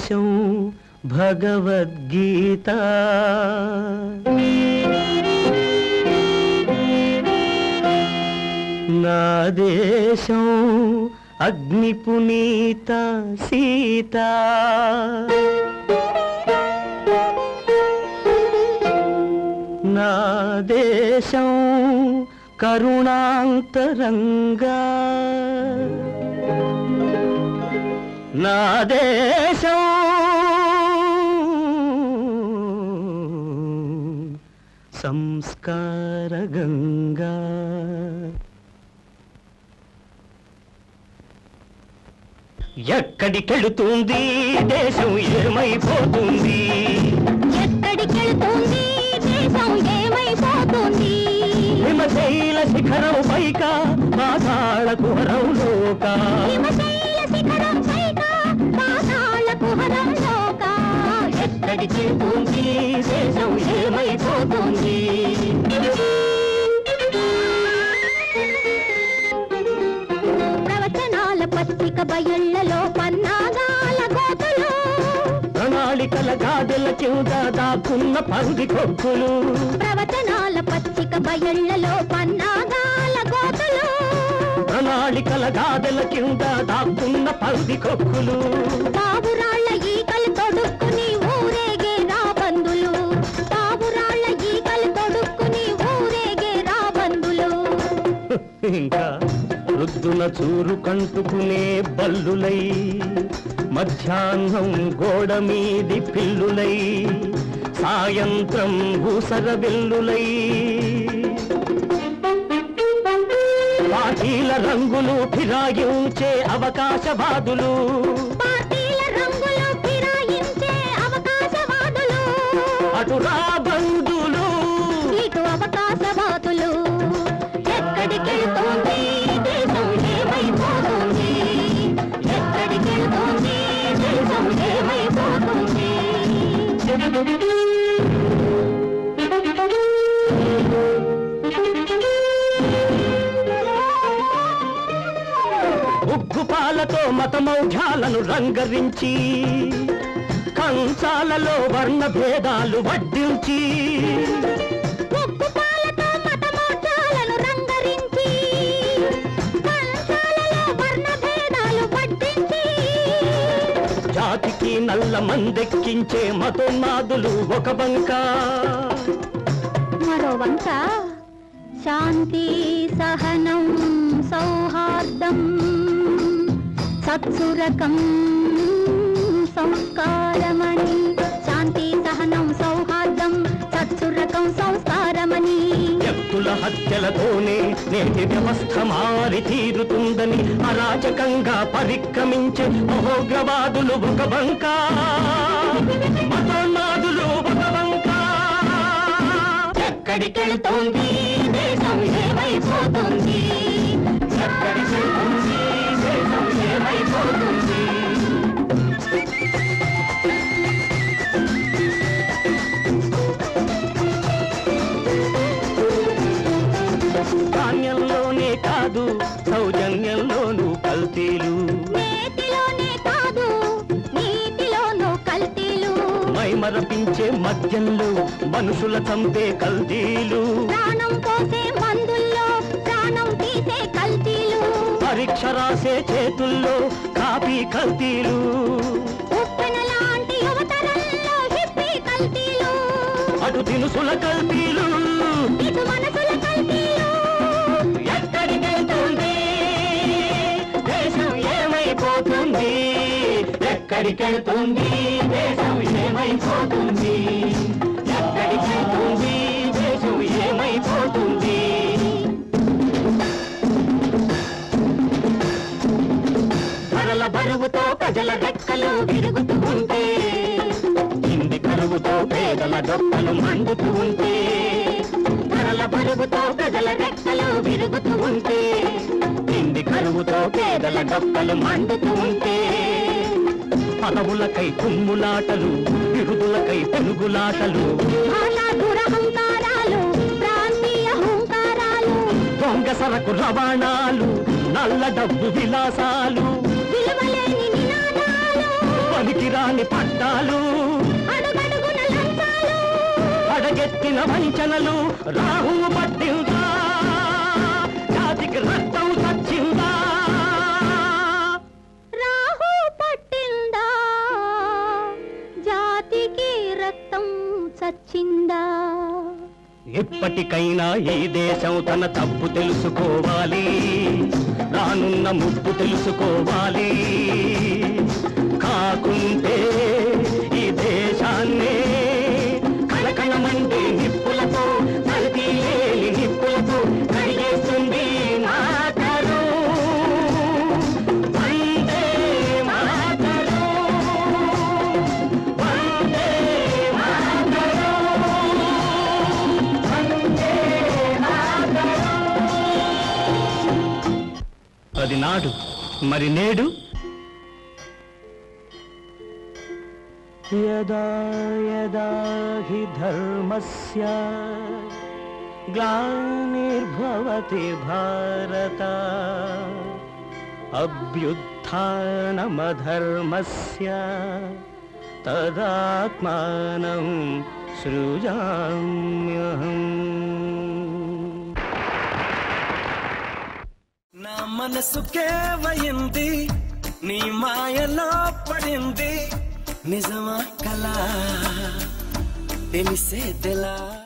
దేశం భగవద్గీత నా దేశం అగ్ని పునీత సీత నా దేశం కరుణాంతరంగా నా దేశం సంస్కార గంగా ఎక్కడికెళుతుంది దేశం ఏమైపోతుంది ఎక్కడికెళుతుంది దేశం ఏమైపోతుంది హిమశైల శిఖరం పైక పాతాళ కుహరంలోక హిమశైల శిఖరం పైక పాతాళ కుహరంలోక ఎక్కడికెళుతుంది దేశం ఏమైపోతుంది ప్రవచనాల పచ్చిక బయళ్లలో పన్నాగాల గోతులు ప్రణాళికల గాదెల కింద దాక్కున్న పంది కొక్కులు ప్రవచనాల పచ్చిక బయళ్లలో పన్నాగాల గోతులు ప్రణాళికల గాదెల కింద దాక్కున్న పంది కొక్కులు బాబురాళ్ల ఈకలు తొడుక్కుని ఊరేగే రాబందులు బాబురాళ్ల ఈకలు తొడుక్కుని ఊరేగే రాబందులు ఇంకా రుద్దున చూరు కంటుకునే బల్లులై మధ్యాహ్నం గోడ మీది పిల్లులై సాయంత్రం ఊసర బిల్లులై పార్టీల రంగులు ఫిరాయించే అవకాశవాదులు పార్టీల రంగులు ఫిరాయించే అవకాశవాదులు అటు రాబందులు ఇటు అవకాశవాదులు ఎక్కడికెళ్తోంది దేశం ఏమైపోతుంది ఎక్కడికెళ్తోంది దేశం ఏమైపోతుంది ఉగ్గుపాలతో మతమౌఢ్యాలను రంగరించి కంచాలలో వర్ణ భేదాలు వడ్డించి ఉగ్గుపాలతో మతమౌఢ్యాలను రంగరించి కంచాలలో వర్ణ భేదాలు వడ్డించి జాతికి నల్ల మందెక్కించే మతోన్మాదులు ఒక బంక మరో వంక శాంతి సహనం సౌహార్దం సత్సురకం సంస్కారమణి శాంతి సహనం సౌహార్దం సత్సురకం సంస్కారమణి వ్యక్తుల హత్యలతోనే నేటి వ్యవస్థ మారి తీరుతుందని అరాచకంగా పరిక్రమించే మహోగ్రవాదులు ఒక బంక మతోన్మాదులు ఒక బంక ఎక్కడికెళ్తోంది దేశం ఏమైపోతుంది ఎక్కడికెళ్తుంది దేశం ఏమైపోతుంది ధాన్యంలోనే కాదు సౌజన్యంలోనూ కల్తీలు నేతిలోనే కాదు నీతిలోనూ కల్తీలు మైమరపించే మద్యంలో మనుషుల చంపే కల్తీలు ప్రాణం పోసే మందుల్లో ప్రాణం తీసే కల్తీలు పరీక్ష రాసే చేతుల్లో కాపీ కల్తీలు ఉప్పెన లాంటి యువతరంలో హిప్పీ కల్తీలు అటు దినుసుల కల్తీలు ఇటు మనసుల కల్తీలు ఎక్కడికెళ్తుంది దేశం ఏమైపోతుంది ఎక్కడికెళ్తుంది దేశం ఏమైపోతుంది ఎక్కడికెళ్తుంది దేశం ఏమైపోతుంది ధరల బరువుతో ప్రజల రెక్కలు విరుగుతూ ఉంటే ఇంది కరువుతో పేదల డొక్కలు మండుతూ ఉంటే ధరల బరువుతో ప్రజల రెక్కలు విరుగుతూ ఉంటే ఇంది కరువుతో పేదల డొక్కలు మండుతూ ఉంటే పదవులకై కుమ్ములాటలు విరుదులకై పెనుగులాటలు భాషా దురహంకారాలు ప్రాంతీయ హుంకారాలు దొంగ సరకు రవాణాలు నల్ల డబ్బు విలాసాలు విలువలేని నినాదాలు పనికిరాని పట్టాలు అడుగడుగున లంచాలు అడగెత్తిన వంచనలు రాహువు పట్టిందా జాతికి రక్తం సచ్చిందా రాహు పట్టిందా జాతికి రక్తం చచ్చిందా ఎప్పటికైనా ఈ దేశం తన తప్పు తెలుసుకోవాలి రానున్న ముప్పు తెలుసుకోవాలి కాకుంటే ఈ దేశాన్నే కలకలమంటే నిప్పులతో కల్తీ లేని నిప్పులతో కడిగేస్తుంది మాతరం వందే మాతరం వందే మాతరం వందే మాతరం. అది నాడు మరి నేడు యదా యదా హి ధర్మస్య గ్లానిర్భవతి భారత అభ్యుత్థానమధర్మస్య తదాత్మానం సృజామ్యహం. నా మనసుకే వయింది నీ మాయలో పడింది నిజమా కలా తెలిసే తెలా